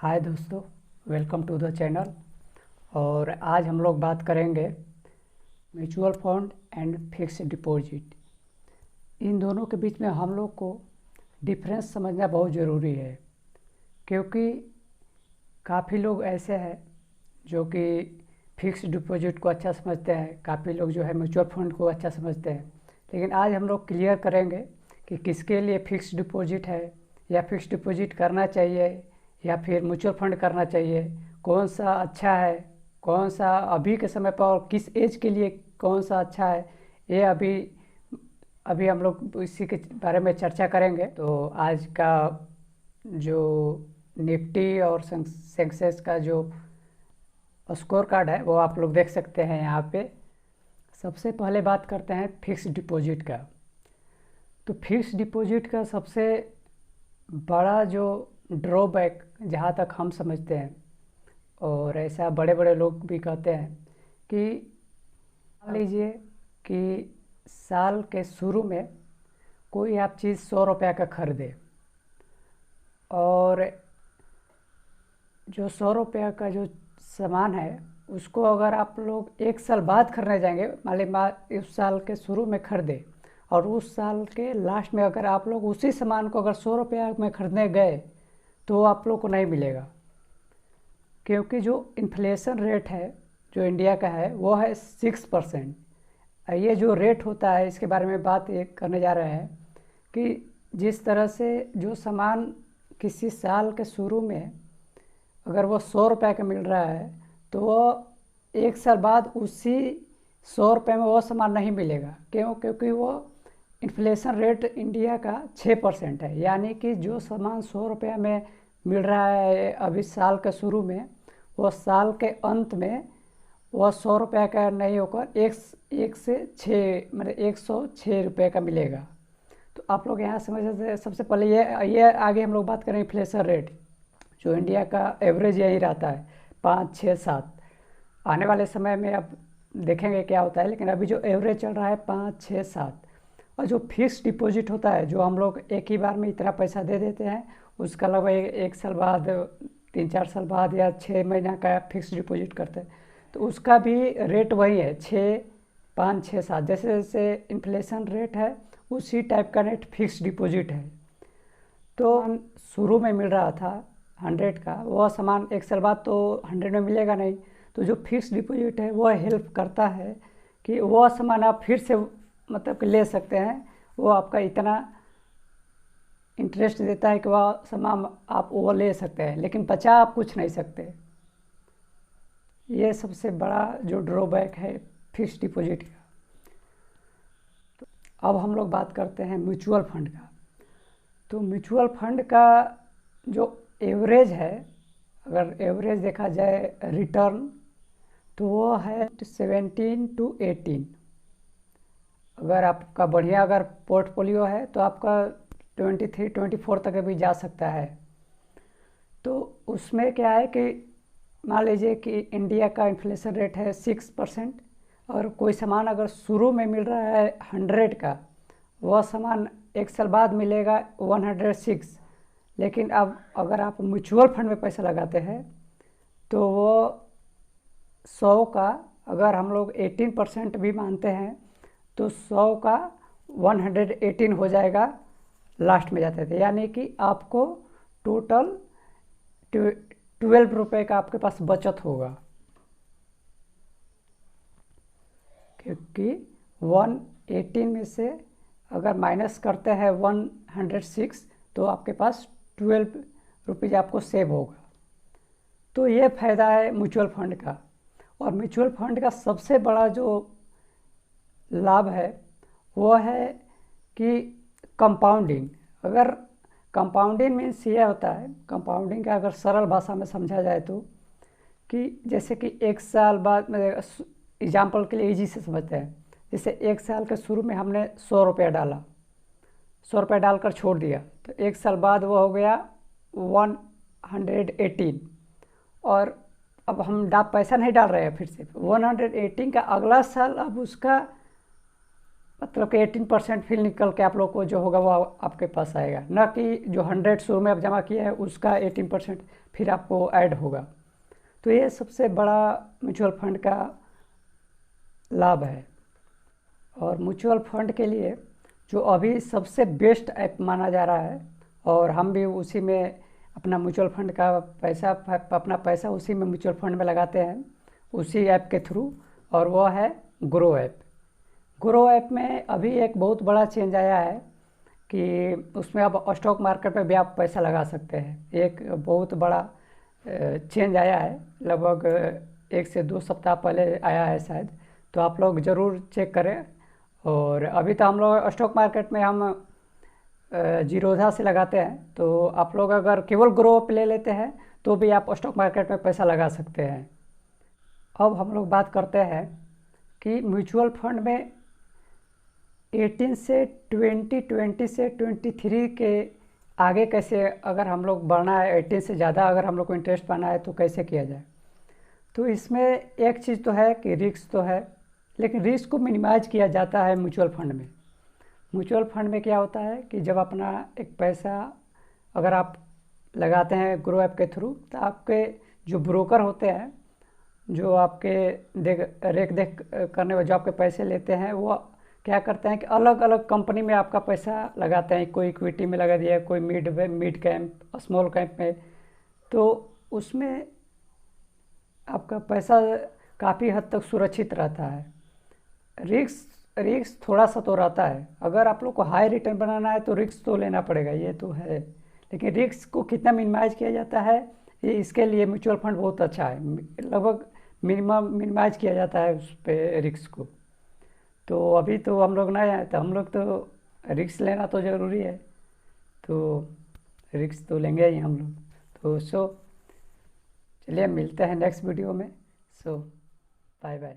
हाय दोस्तों, welcome to the channel. और आज हम लोग बात करेंगे mutual fund and fixed deposit. इन दोनों के बीच में हम लोग को डिफरेंस समझना बहुत ज़रूरी है, क्योंकि काफ़ी लोग ऐसे हैं जो कि फिक्स्ड डिपॉजिट को अच्छा समझते हैं, काफ़ी लोग जो है म्यूचुअल फंड को अच्छा समझते हैं। लेकिन आज हम लोग क्लियर करेंगे कि किसके लिए फिक्स्ड डिपॉजिट है या फिक्स्ड डिपॉजिट करना चाहिए या फिर म्यूचुअल फंड करना चाहिए, कौन सा अच्छा है, कौन सा अभी के समय पर और किस एज के लिए कौन सा अच्छा है। ये अभी अभी हम लोग इसी के बारे में चर्चा करेंगे। तो आज का जो निफ्टी और सेंसेक्स का जो स्कोर कार्ड है वो आप लोग देख सकते हैं यहाँ पे। सबसे पहले बात करते हैं फिक्स्ड डिपॉजिट का। तो फिक्स्ड डिपॉजिट का सबसे बड़ा जो ड्रॉबैक, जहाँ तक हम समझते हैं और ऐसा बड़े बड़े लोग भी कहते हैं, कि मान लीजिए कि साल के शुरू में कोई आप चीज़ 100 रुपये का खरीदे और जो 100 रुपये का जो सामान है उसको अगर आप लोग एक साल बाद खरीदने जाएंगे, मान लीजिए उस साल के शुरू में खरीदे और उस साल के लास्ट में अगर आप लोग उसी सामान को अगर 100 रुपये में खरीदने गए तो वो आप लोग को नहीं मिलेगा, क्योंकि जो इन्फ्लेशन रेट है जो इंडिया का है वो है 6%। ये जो रेट होता है इसके बारे में बात ये करने जा रहे हैं कि जिस तरह से जो सामान किसी साल के शुरू में अगर वो 100 रुपये का मिल रहा है तो वो एक साल बाद उसी 100 रुपये में वो सामान नहीं मिलेगा। क्यों? क्योंकि वो इन्फ्लेशन रेट इंडिया का 6% है, यानी कि जो सामान 100 रुपये में मिल रहा है अभी साल के शुरू में, वो साल के अंत में वह 100 रुपये का नहीं होकर एक से 6 मतलब 106 रुपये का मिलेगा। तो आप लोग यहाँ समझ सकते हैं। सबसे पहले ये आगे हम लोग बात करें इन्फ्लेशन रेट, जो इंडिया का एवरेज यही रहता है 5, 6, 7। आने वाले समय में अब देखेंगे क्या होता है, लेकिन अभी जो एवरेज चल रहा है 5, 6, 7। और जो फिक्स डिपॉजिट होता है, जो हम लोग एक ही बार में इतना पैसा दे देते हैं, उसका लगभग एक साल बाद, 3-4 साल बाद या 6 महीना का फिक्स डिपॉजिट करते हैं, तो उसका भी रेट वही है 6, 5, 6, 7। जैसे जैसे इन्फ्लेशन रेट है उसी टाइप का रेट फिक्स डिपॉजिट है। तो शुरू में मिल रहा था 100 का, वह सामान एक साल बाद तो 100 में मिलेगा नहीं। तो जो फिक्स डिपॉजिट है वह हेल्प करता है कि वह सामान आप फिर से मतलब कि ले सकते हैं। वो आपका इतना इंटरेस्ट देता है कि वह सामान आप वो ले सकते हैं, लेकिन बचा आप कुछ नहीं सकते। ये सबसे बड़ा जो ड्रॉबैक है फिक्स डिपॉजिट का। तो अब हम लोग बात करते हैं म्यूचुअल फंड का। तो म्यूचुअल फंड का जो एवरेज है, अगर एवरेज देखा जाए रिटर्न, तो वो है 17 to 18। अगर आपका बढ़िया अगर पोर्टफोलियो है तो आपका 23, 24 तक भी जा सकता है। तो उसमें क्या है कि मान लीजिए कि इंडिया का इन्फ्लेशन रेट है 6%, और कोई सामान अगर शुरू में मिल रहा है 100 का, वह सामान एक साल बाद मिलेगा 106। लेकिन अब अगर आप म्यूचुअल फंड में पैसा लगाते हैं तो वो 100 का अगर हम लोग 18% भी मानते हैं तो 100 का 118 हो जाएगा लास्ट में जाते थे, यानी कि आपको टोटल 12 रुपये का आपके पास बचत होगा, क्योंकि 118 में से अगर माइनस करते हैं 106 तो आपके पास 12 रुपीज़ आपको सेव होगा। तो ये फ़ायदा है म्यूचुअल फंड का। और म्यूचुअल फंड का सबसे बड़ा जो लाभ है वो है कि कंपाउंडिंग। अगर कंपाउंडिंग मीन्स ये होता है, कंपाउंडिंग का अगर सरल भाषा में समझा जाए तो, कि जैसे कि एक साल बाद, एग्जाम्पल के लिए इजी से समझते हैं, जैसे एक साल के शुरू में हमने 100 रुपया डाला, 100 रुपया डालकर छोड़ दिया, तो एक साल बाद वो हो गया 118। और अब हम पैसा नहीं डाल रहे हैं फिर से 118 का अगला साल, अब उसका मतलब कि 18% फिर निकल के आप लोग को जो होगा वो आपके पास आएगा, ना कि जो 100 शुरू में आप जमा किया है उसका 18% फिर आपको ऐड होगा। तो ये सबसे बड़ा म्यूचुअल फंड का लाभ है। और म्यूचुअल फंड के लिए जो अभी सबसे बेस्ट ऐप माना जा रहा है, और हम भी उसी में अपना म्यूचुअल फंड का अपना पैसा उसी में म्यूचुअल फंड में लगाते हैं, उसी ऐप के थ्रू, और वो है ग्रो ऐप। ग्रो ऐप में अभी एक बहुत बड़ा चेंज आया है कि उसमें अब स्टॉक मार्केट में भी आप पैसा लगा सकते हैं। एक बहुत बड़ा चेंज आया है, लगभग 1 से 2 सप्ताह पहले आया है शायद। तो आप लोग ज़रूर चेक करें। और अभी तो हम लोग स्टॉक मार्केट में हम जीरोधा से लगाते हैं, तो आप लोग अगर केवल ग्रो ऐप ले लेते हैं तो भी आप स्टॉक मार्केट में पैसा लगा सकते हैं। अब हम लोग बात करते हैं कि म्यूचुअल फंड में 18 से 20 से 23 के आगे कैसे, अगर हम लोग बढ़ना है 18 से ज़्यादा अगर हम लोग को इंटरेस्ट पाना है तो कैसे किया जाए। तो इसमें एक चीज़ तो है कि रिस्क तो है, लेकिन रिस्क को मिनिमाइज किया जाता है म्यूचुअल फंड में। म्यूचुअल फंड में क्या होता है कि जब अपना एक पैसा अगर आप लगाते हैं ग्रो ऐप के थ्रू, तो आपके जो ब्रोकर होते हैं, जो आपके रेख देख करने में जो आपके पैसे लेते हैं, वो क्या करते हैं कि अलग अलग कंपनी में आपका पैसा लगाते हैं। कोई इक्विटी में लगा दिया, कोई मिड कैंप, स्मॉल कैंप में। तो उसमें आपका पैसा काफ़ी हद तक सुरक्षित रहता है। रिस्क थोड़ा सा तो रहता है। अगर आप लोग को हाई रिटर्न बनाना है तो रिस्क तो लेना पड़ेगा, ये तो है। लेकिन रिस्क को कितना मिनिमाइज किया जाता है, ये इसके लिए म्यूचुअल फंड बहुत अच्छा है। लगभग मिनिमाइज किया जाता है उस पर रिस्क को। तो अभी तो हम लोग नए हैं, तो हम लोग तो रिस्क लेना तो ज़रूरी है, तो रिस्क तो लेंगे ही हम लोग। तो चलिए मिलते हैं नेक्स्ट वीडियो में। Bye bye.